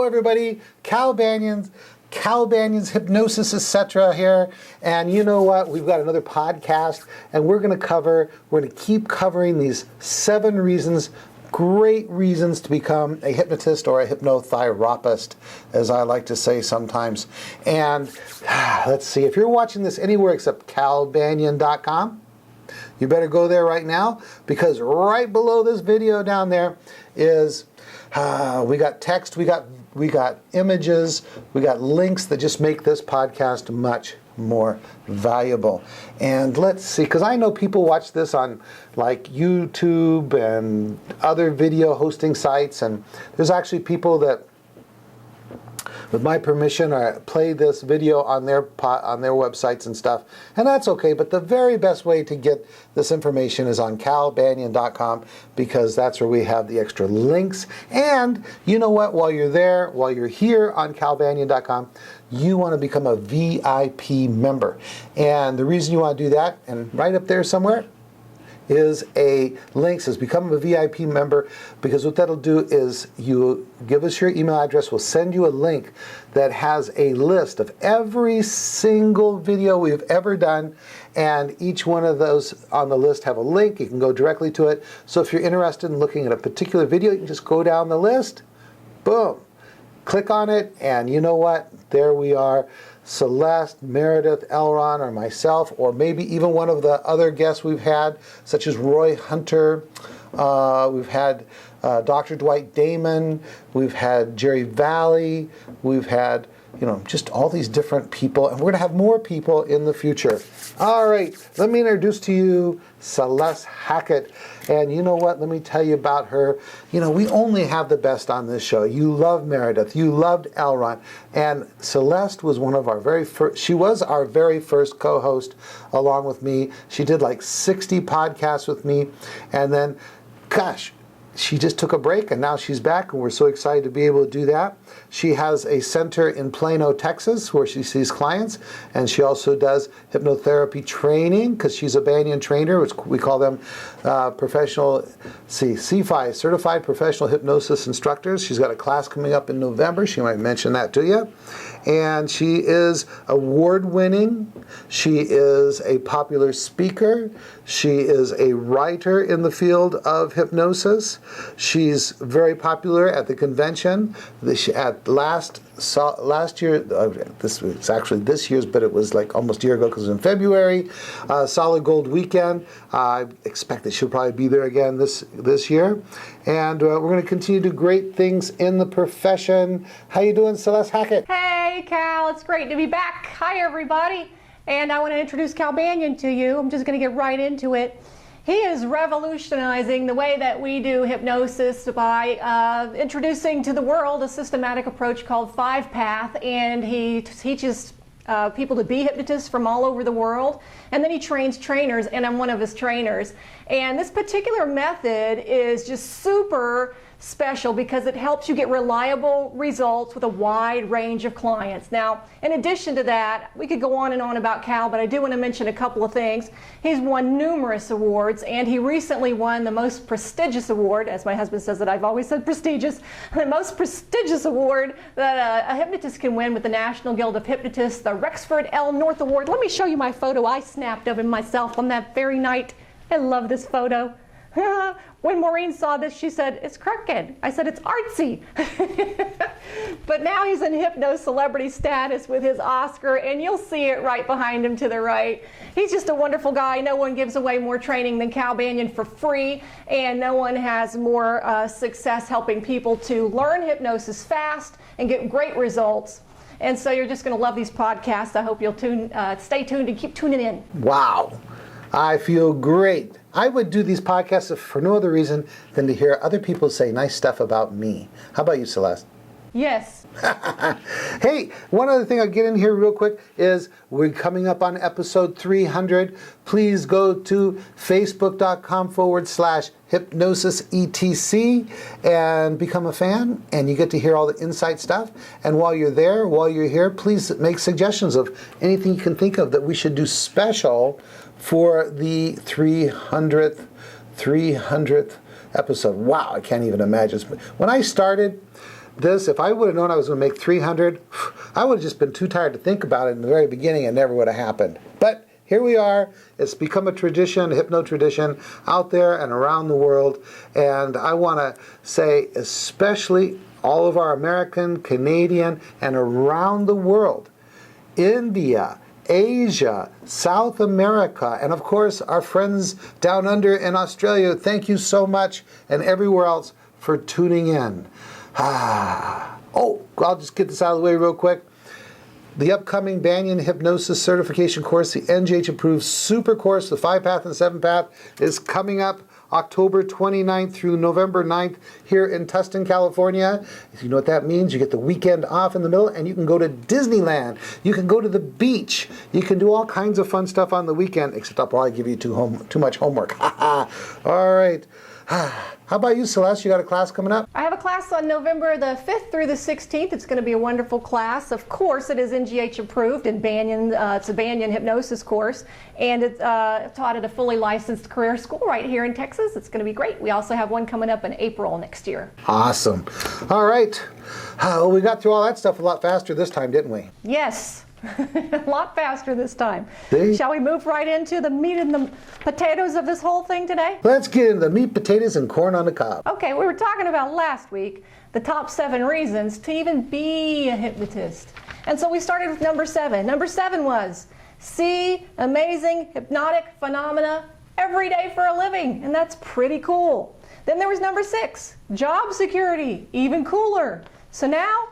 Hello everybody, Cal Banyan's Hypnosis, etc. here. And you know what? We've got another podcast and we're going to keep covering these 7 reasons, great reasons to become a hypnotist or a hypnotherapist, as I like to say sometimes. And let's see, if you're watching this anywhere except calbanyan.com, you better go there right now, because right below this video down there is we got text, we got images, we got links that just make this podcast much more valuable. And let's see, because I know people watch this on like YouTube and other video hosting sites, and there's actually people that, with my permission, play this video on their websites and stuff, and that's okay. But the very best way to get this information is on calbanyan.com, because that's where we have the extra links. And you know what? While you're here on calbanyan.com, you want to become a VIP member. And the reason you want to do that, and right up there somewhere, is a link says become a VIP member, because what that'll do is you give us your email address, we'll send you a link that has a list of every single video we've ever done, and each one of those on the list have a link. You can go directly to it. So if you're interested in looking at a particular video, you can just go down the list, boom, click on it, and you know what? There we are. Celeste, Meredith, Elron, or myself, or maybe even one of the other guests we've had, such as Roy Hunter. We've had Dr. Dwight Damon. We've had Jerry Valley. We've had, just all these different people, and we're going to have more people in the future. All right, let me introduce to you Celeste Hackett. And you know what? Let me tell you about her. We only have the best on this show. You love Meredith. You loved Elron. And Celeste was one of our very first, she was our very first co-host along with me. She did like 60 podcasts with me. And then, gosh, she just took a break, and now she's back, and we're so excited to be able to do that. She has a center in Plano, Texas, where she sees clients, and she also does hypnotherapy training, because she's a Banyan trainer, which we call them CFI, Certified Professional Hypnosis Instructors. She's got a class coming up in November. She might mention that to you. And she is award-winning. She is a popular speaker. She is a writer in the field of hypnosis. She's very popular at the convention. Last year, this was actually this year's, but it was like almost a year ago, because it was in February, Solid Gold Weekend. I expect that she'll probably be there again this year. And we're going to continue to do great things in the profession. How you doing, Celeste Hackett? Hey, Cal. It's great to be back. Hi, everybody. And I want to introduce Cal Banyan to you. I'm just going to get right into it. He is revolutionizing the way that we do hypnosis by introducing to the world a systematic approach called 5-Path, and he teaches people to be hypnotists from all over the world, and then he trains trainers, and I'm one of his trainers. And this particular method is just super special because it helps you get reliable results with a wide range of clients. Now, in addition to that, we could go on and on about Cal, but I do want to mention a couple of things. He's won numerous awards, and he recently won the most prestigious award, as my husband says that I've always said prestigious, the most prestigious award that a hypnotist can win with the National Guild of Hypnotists, the Rexford L. North Award. Let me show you my photo I snapped of him myself on that very night. I love this photo. When Maureen saw this, she said, "It's crooked." I said, "It's artsy." But now he's in hypno celebrity status with his Oscar, and you'll see it right behind him to the right. He's just a wonderful guy. No one gives away more training than Cal Banyan for free, and no one has more success helping people to learn hypnosis fast and get great results. And so you're just going to love these podcasts. I hope you'll stay tuned and keep tuning in. Wow. I feel great. I would do these podcasts for no other reason than to hear other people say nice stuff about me. How about you, Celeste? Yes. Hey, one other thing I'll get in here real quick is we're coming up on episode 300. Please go to facebook.com/hypnosisetc and become a fan, and you get to hear all the insight stuff. And while you're here, please make suggestions of anything you can think of that we should do special for the 300th episode. Wow, I can't even imagine. When I started, this, if I would have known I was going to make 300, I would have just been too tired to think about it in the very beginning and never would have happened. But here we are. It's become a tradition, a hypno tradition out there and around the world. And I want to say especially all of our American, Canadian, and around the world, India, Asia, South America, and of course our friends down under in Australia, thank you so much, and everywhere else for tuning in. Oh, I'll just get this out of the way real quick. The upcoming Banyan Hypnosis Certification course, the NGH Approved Super Course, the 5-Path and 7-Path, is coming up October 29th through November 9th here in Tustin, California. If you know what that means, you get the weekend off in the middle and you can go to Disneyland. You can go to the beach. You can do all kinds of fun stuff on the weekend, except I'll probably give you too much homework. All right. How about you, Celeste? You got a class coming up? I have a class on November the 5th through the 16th. It's going to be a wonderful class. Of course, it is NGH approved in Banyan. It's a Banyan hypnosis course, and it's taught at a fully licensed career school right here in Texas. It's going to be great. We also have one coming up in April next year. Awesome. All right. Well, we got through all that stuff a lot faster this time, didn't we? Yes. A lot faster this time. See? Shall we move right into the meat and the potatoes of this whole thing today? Let's get into the meat, potatoes, and corn on the cob. Okay, we were talking about last week the top 7 reasons to even be a hypnotist. And so we started with number 7. Number 7 was see amazing hypnotic phenomena every day for a living. And that's pretty cool. Then there was number 6, job security, even cooler. So now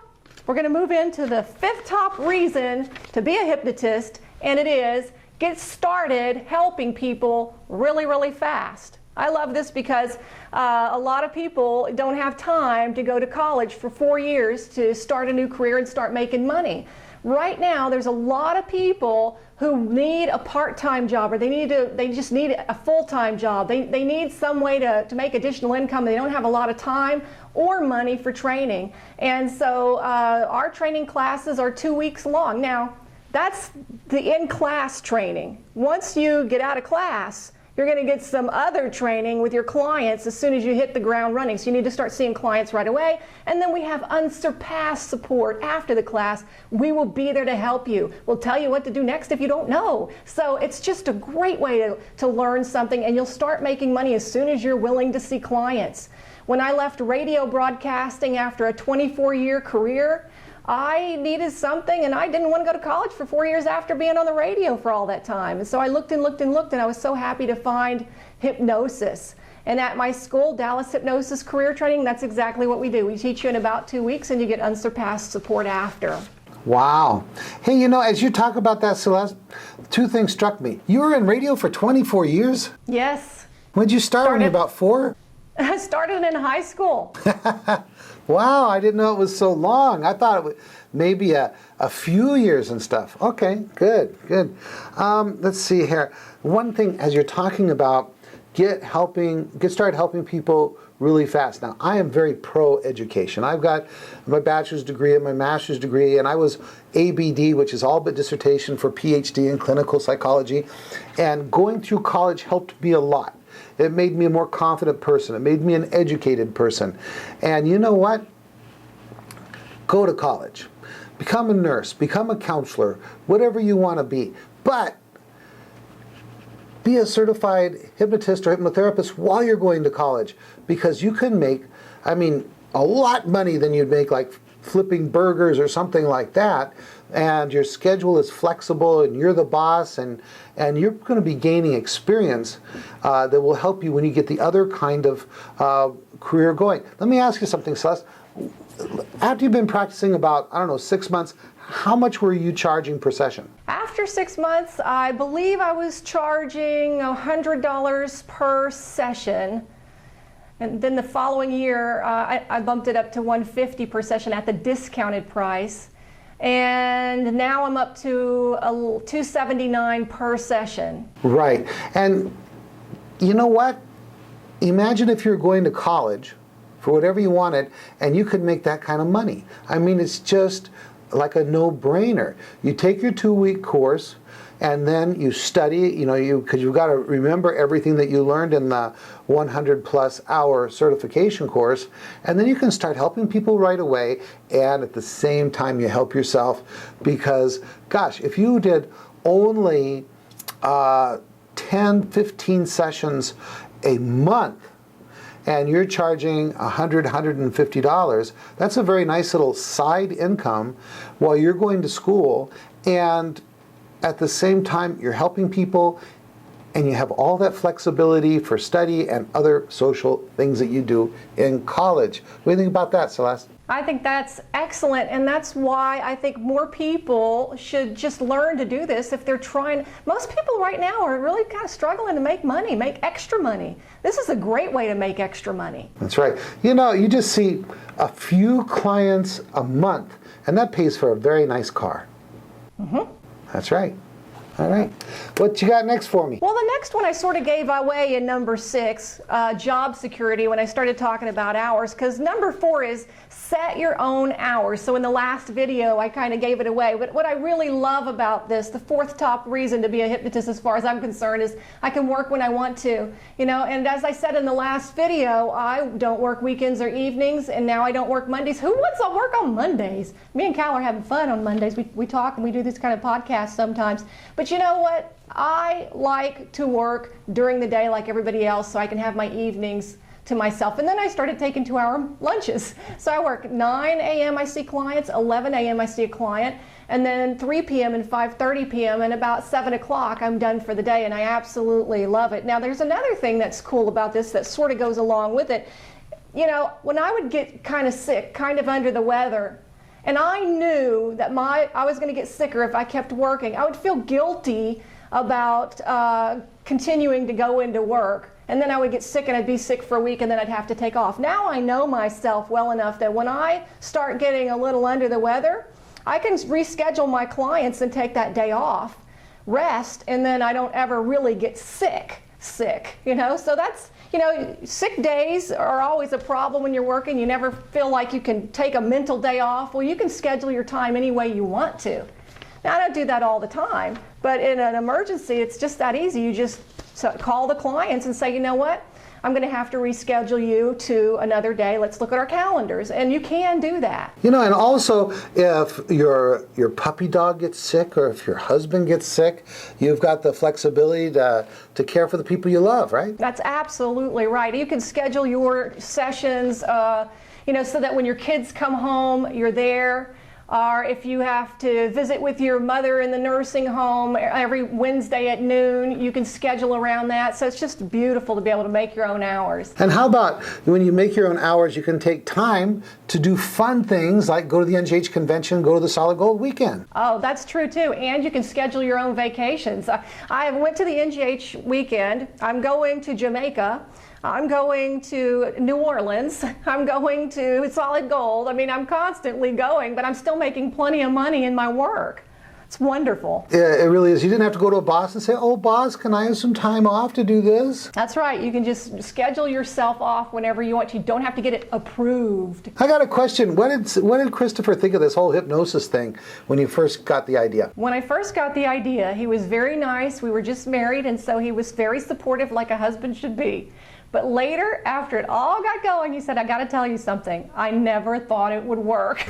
we're going to move into the 5th top reason to be a hypnotist, and it is get started helping people really, really fast. I love this because a lot of people don't have time to go to college for 4 years to start a new career and start making money. Right now, there's a lot of people who need a part-time job, or they just need a full-time job. They need some way to make additional income. They don't have a lot of time or money for training. And so our training classes are 2 weeks long. Now, that's the in-class training. Once you get out of class, you're going to get some other training with your clients as soon as you hit the ground running. So you need to start seeing clients right away. And then we have unsurpassed support after the class. We will be there to help you. We'll tell you what to do next if you don't know. So it's just a great way to learn something, and you'll start making money as soon as you're willing to see clients. When I left radio broadcasting after a 24-year career, I needed something, and I didn't want to go to college for 4 years after being on the radio for all that time. And so I looked and looked and looked, and I was so happy to find hypnosis. And at my school, Dallas Hypnosis Career Training, that's exactly what we do. We teach you in about 2 weeks, and you get unsurpassed support after. Wow. Hey, you know, as you talk about that, Celeste, 2 things struck me. You were in radio for 24 years? Yes. When did you start? When you were about 4? I started in high school. Wow, I didn't know it was so long. I thought it was maybe a few years and stuff. Okay, good. Let's see here. One thing, as you're talking about get started helping people really fast. Now, I am very pro-education. I've got my bachelor's degree and my master's degree, and I was ABD, which is all but dissertation, for PhD in clinical psychology. And going through college helped me a lot. It made me a more confident person. It made me an educated person. And you know what? Go to college. Become a nurse. Become a counselor. Whatever you want to be. But be a certified hypnotist or hypnotherapist while you're going to college. Because you can make, a lot money than you'd make like flipping burgers or something like that. And your schedule is flexible, and you're the boss, and you're going to be gaining experience that will help you when you get the other kind of career going. Let me ask you something, Celeste. After you've been practicing about, 6 months, how much were you charging per session? After 6 months, I believe I was charging $100 per session. And then the following year, I bumped it up to $150 per session at the discounted price. And now I'm up to $279 per session. Right. And you know what? Imagine if you're going to college for whatever you wanted and you could make that kind of money. It's just like a no-brainer. You take your 2-week course, and then you study, because you've got to remember everything that you learned in the 100 plus hour certification course, and then you can start helping people right away, and at the same time you help yourself, because gosh, if you did only 10, 15 sessions a month, and you're charging $100, $150, that's a very nice little side income while you're going to school, and at the same time you're helping people, and you have all that flexibility for study and other social things that you do in college. What do you think about that, Celeste? I think that's excellent, and that's why I think more people should just learn to do this if they're trying. Most people right now are really kind of struggling to make money, make extra money. This is a great way to make extra money. That's right. You just see a few clients a month, and that pays for a very nice car. Mm-hmm. That's right. All right. What you got next for me? Well, the next one I sort of gave away in number 6, job security, when I started talking about hours, because number 4 is set your own hours. So in the last video, I kind of gave it away. But what I really love about this, the 4th top reason to be a hypnotist as far as I'm concerned, is I can work when I want to. And as I said in the last video, I don't work weekends or evenings, and now I don't work Mondays. Who wants to work on Mondays? Me and Cal are having fun on Mondays. We talk and we do these kind of podcasts sometimes. But you know what? I like to work during the day like everybody else, so I can have my evenings to myself. And then I started taking 2-hour lunches. So I work 9 a.m. I see clients, 11 a.m. I see a client, and then 3 p.m. and 5:30 p.m. and about 7 o'clock I'm done for the day, and I absolutely love it. Now there's another thing that's cool about this that sort of goes along with it. When I would get kind of sick, kind of under the weather, and I knew that I was going to get sicker if I kept working, I would feel guilty about continuing to go into work. And then I would get sick, and I'd be sick for a week, and then I'd have to take off. Now I know myself well enough that when I start getting a little under the weather, I can reschedule my clients and take that day off, rest, and then I don't ever really get sick. So that's, sick days are always a problem when you're working. You never feel like you can take a mental day off. Well, you can schedule your time any way you want to. Now, I don't do that all the time, but in an emergency, it's just that easy. You just call the clients and say, you know what, I'm going to have to reschedule you to another day. Let's look at our calendars. And you can do that. And also if your puppy dog gets sick, or if your husband gets sick, you've got the flexibility to care for the people you love, right? That's absolutely right. You can schedule your sessions, so that when your kids come home, you're there. Or if you have to visit with your mother in the nursing home every Wednesday at noon, you can schedule around that. So it's just beautiful to be able to make your own hours. And how about when you make your own hours, you can take time to do fun things like go to the NGH convention, go to the Solid Gold weekend. Oh, that's true too. And you can schedule your own vacations. I went to the NGH weekend. I'm going to Jamaica. I'm going to New Orleans. I'm going to Solid Gold. I mean, I'm constantly going, but I'm still making plenty of money in my work. It's wonderful. Yeah, it really is. You didn't have to go to a boss and say, oh, boss, can I have some time off to do this? That's right. You can just schedule yourself off whenever you want to. You don't have to get it approved. I got a question. What did Christopher think of this whole hypnosis thing when you first got the idea? When I first got the idea, he was very nice. We were just married, and so he was very supportive, like a husband should be. But later, after it all got going, he said, I got to tell you something. I never thought it would work.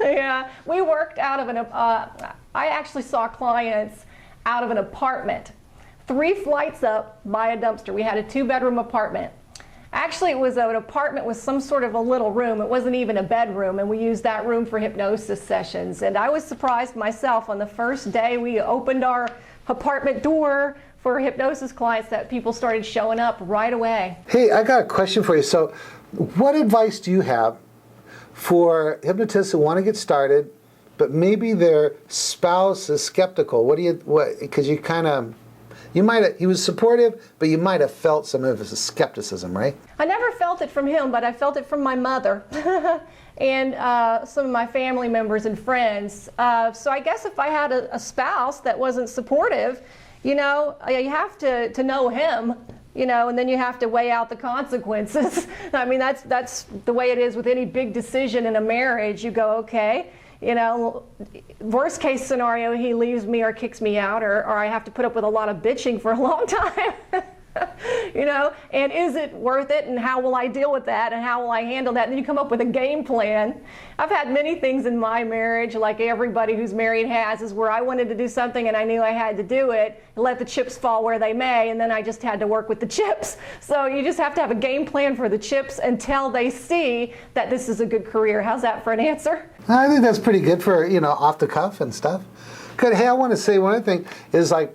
Yeah, we worked out of I actually saw clients out of an apartment, 3 flights up by a dumpster. We had a 2-bedroom apartment. Actually, it was an apartment with some sort of a little room. It wasn't even a bedroom, and we used that room for hypnosis sessions. And I was surprised myself on the first day we opened our apartment door for hypnosis clients that people started showing up right away. Hey, I got a question for you. So what advice do you have for hypnotists who want to get started, but maybe their spouse is skeptical? Because he was supportive, but you might have felt some of his skepticism, right? I never felt it from him, but I felt it from my mother and some of my family members and friends. So I guess if I had a spouse that wasn't supportive, you have to know him, and then you have to weigh out the consequences. I mean, that's the way it is with any big decision in a marriage. You go, okay, You know, worst case scenario, he leaves me or kicks me out, or I have to put up with a lot of bitching for a long time. You know, and is it worth it, and how will I deal with that, and how will I handle that? And then you come up with a game plan. I've had many things in my marriage, like everybody who's married has, is where I wanted to do something and I knew I had to do it, and let the chips fall where they may, and then I just had to work with the chips. So you just have to have a game plan for the chips until they see that this is a good career. How's that for an answer? I think that's pretty good for, you know, off the cuff and stuff. Good. Hey, I want to say one other thing is like,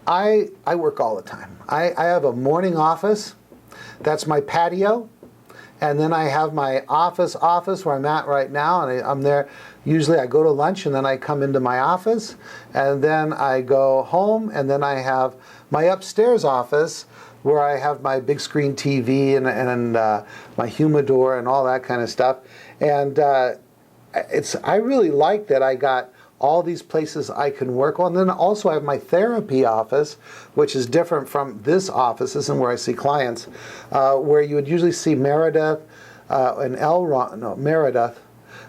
I work all the time. I have a morning office. That's my patio. And then I have my office where I'm at right now. And I'm there. Usually I go to lunch and then I come into my office. And then I go home. And then I have my upstairs office where I have my big screen TV and my humidor and all that kind of stuff. And I really like that I got all these places I can work on. Then also I have my therapy office, which is different from this office. This isn't where I see clients, where you would usually see Meredith Meredith,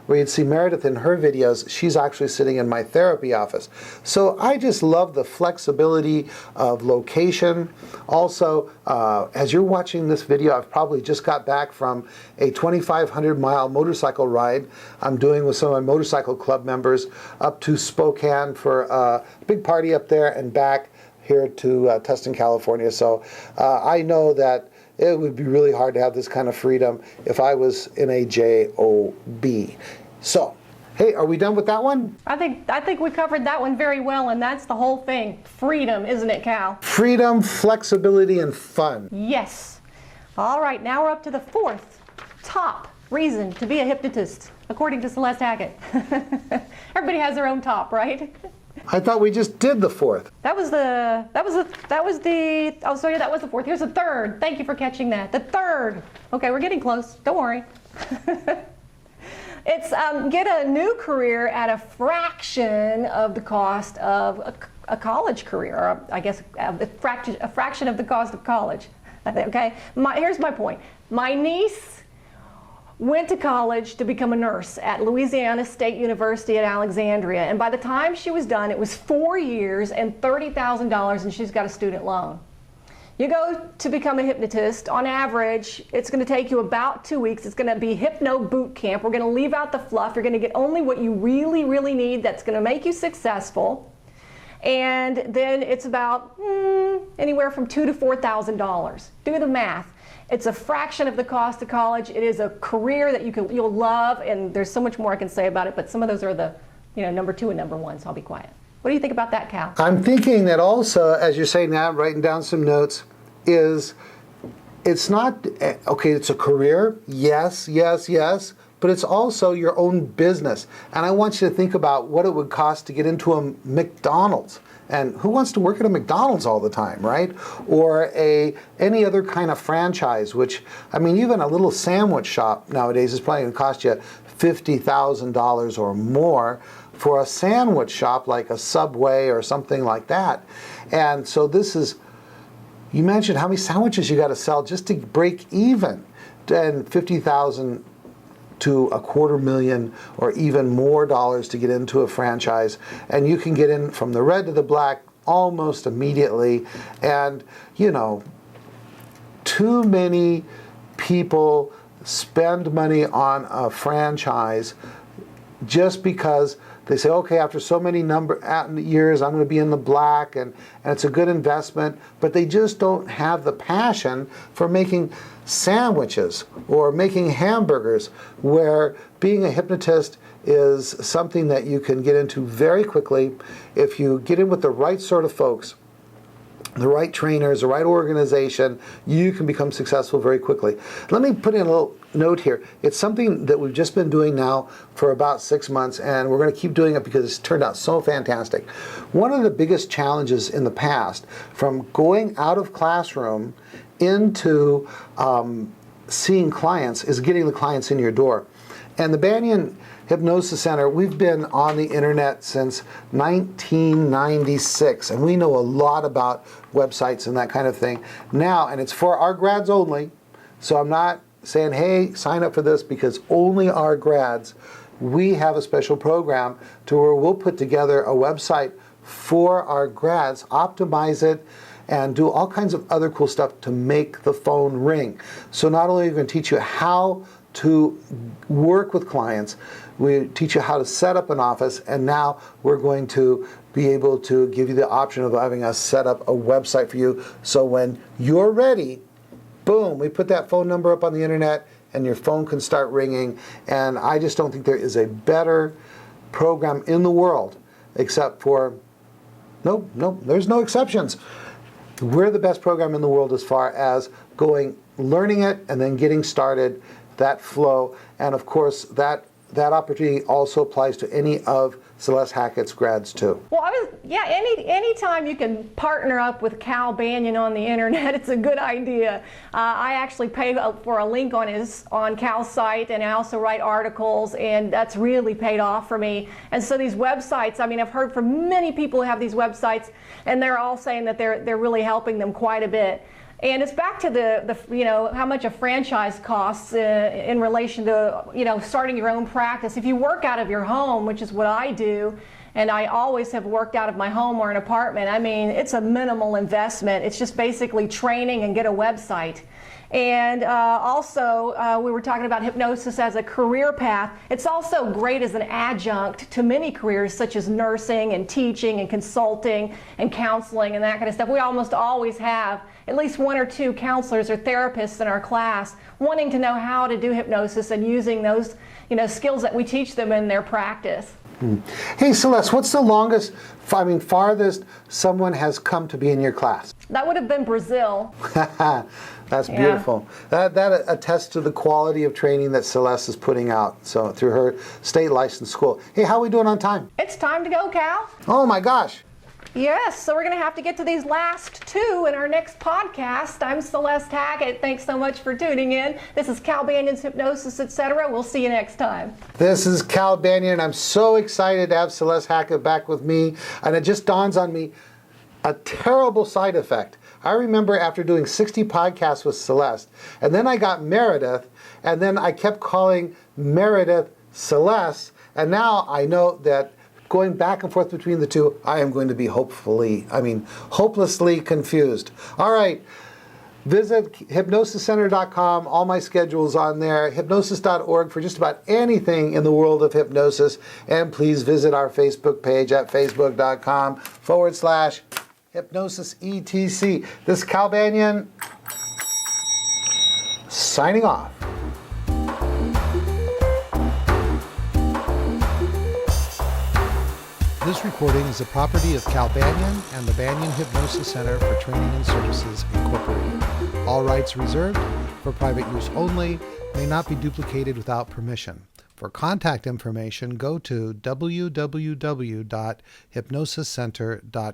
where you'd see Meredith in her videos. She's actually sitting in my therapy office. So I just love the flexibility of location. Also, as you're watching this video, I've probably just got back from a 2,500-mile motorcycle ride I'm doing with some of my motorcycle club members up to Spokane for a big party up there and back here to Tustin, California. So I know that it would be really hard to have this kind of freedom if I was in a JOB. So, hey, are we done with that one? I think we covered that one very well, and that's the whole thing. Freedom, isn't it, Cal? Freedom, flexibility, and fun. Yes. All right, now we're up to the fourth top reason to be a hypnotist, according to Celeste Hackett. Everybody has their own top, right? I thought we just did the fourth. Oh, sorry, that was the fourth. Here's the third. Thank you for catching that. The third. Okay, we're getting close. Don't worry. It's get a new career at a fraction of the cost of a college career, or I guess a fraction of the cost of college. Okay, here's my point. My niece went to college to become a nurse at Louisiana State University at Alexandria, and by the time she was done, it was 4 years and $30,000, and she's got a student loan. You go to become a hypnotist, on average, it's going to take you about 2 weeks. It's going to be hypno boot camp. We're going to leave out the fluff. You're going to get only what you really, really need that's going to make you successful. And then it's about anywhere from $2,000 to $4,000. Do the math. It's a fraction of the cost of college. It is a career that you'll love, and there's so much more I can say about it, but some of those are the number 2 and number 1, so I'll be quiet. What do you think about that, Cal? I'm thinking that also, as you're saying now, writing down some notes, is it's not, okay, it's a career, yes, but it's also your own business. And I want you to think about what it would cost to get into a McDonald's. And who wants to work at a McDonald's all the time, right? Or any other kind of franchise, which, I mean, even a little sandwich shop nowadays is probably going to cost you $50,000 or more for a sandwich shop like a Subway or something like that. And so this is, you mentioned how many sandwiches you got to sell just to break even, and $50,000 to $250,000 or even more dollars to get into a franchise. And you can get in from the red to the black almost immediately. And, too many people spend money on a franchise just because they say, okay, after so many years, I'm going to be in the black, and it's a good investment, but they just don't have the passion for making sandwiches or making hamburgers, where being a hypnotist is something that you can get into very quickly if you get in with the right sort of folks, the right trainers, the right organization. You can become successful very quickly. Let me put in a little note here. It's something that we've just been doing now for about 6 months, and we're going to keep doing it because it's turned out so fantastic. One of the biggest challenges in the past, from going out of classroom into seeing clients, is getting the clients in your door. And the Banyan Hypnosis Center, we've been on the internet since 1996, and we know a lot about websites and that kind of thing now, and it's for our grads only. So I'm not saying, hey, sign up for this, because only our grads we have a special program to where we'll put together a website for our grads, optimize it, and do all kinds of other cool stuff to make the phone ring. So not only are we going to teach you how to work with clients, we teach you how to set up an office, and now we're going to be able to give you the option of having us set up a website for you. So when you're ready, boom, we put that phone number up on the internet and your phone can start ringing. And I just don't think there is a better program in the world, except for, no, there's no exceptions. We're the best program in the world as far as learning it and then getting started, that flow. And of course, that opportunity also applies to any of Celeste Hackett's grads too. Well, anytime you can partner up with Cal Banyan on the internet, it's a good idea. I actually pay for a link on Cal's site, and I also write articles, and that's really paid off for me. And so these websites, I mean, I've heard from many people who have these websites, and they're all saying that they're really helping them quite a bit. And it's back to the how much a franchise costs in relation to starting your own practice. If you work out of your home, which is what I do, and I always have worked out of my home or an apartment, I mean, it's a minimal investment. It's just basically training and get a website. And also, we were talking about hypnosis as a career path. It's also great as an adjunct to many careers, such as nursing and teaching and consulting and counseling and that kind of stuff. We almost always have at least one or two counselors or therapists in our class wanting to know how to do hypnosis and using those skills that we teach them in their practice. Hey Celeste, what's the farthest someone has come to be in your class? That would have been Brazil. That's beautiful. That attests to the quality of training that Celeste is putting out, so through her state licensed school. Hey, how are we doing on time? It's time to go, Cal. Oh my gosh. Yes, so we're going to have to get to these last two in our next podcast. I'm Celeste Hackett. Thanks so much for tuning in. This is Cal Banyan's Hypnosis, etc. We'll see you next time. This is Cal Banyan. I'm so excited to have Celeste Hackett back with me. And it just dawns on me a terrible side effect. I remember after doing 60 podcasts with Celeste, and then I got Meredith, and then I kept calling Meredith Celeste, and now I know that going back and forth between the two, I am going to be hopelessly confused. All right, visit hypnosiscenter.com. All my schedule's on there. Hypnosis.org for just about anything in the world of hypnosis. And please visit our Facebook page at facebook.com/hypnosisetc. This is Cal Banyan signing off. This recording is the property of Cal Banyan and the Banyan Hypnosis Center for Training and Services, Incorporated. All rights reserved, for private use only, may not be duplicated without permission. For contact information, go to www.hypnosiscenter.com.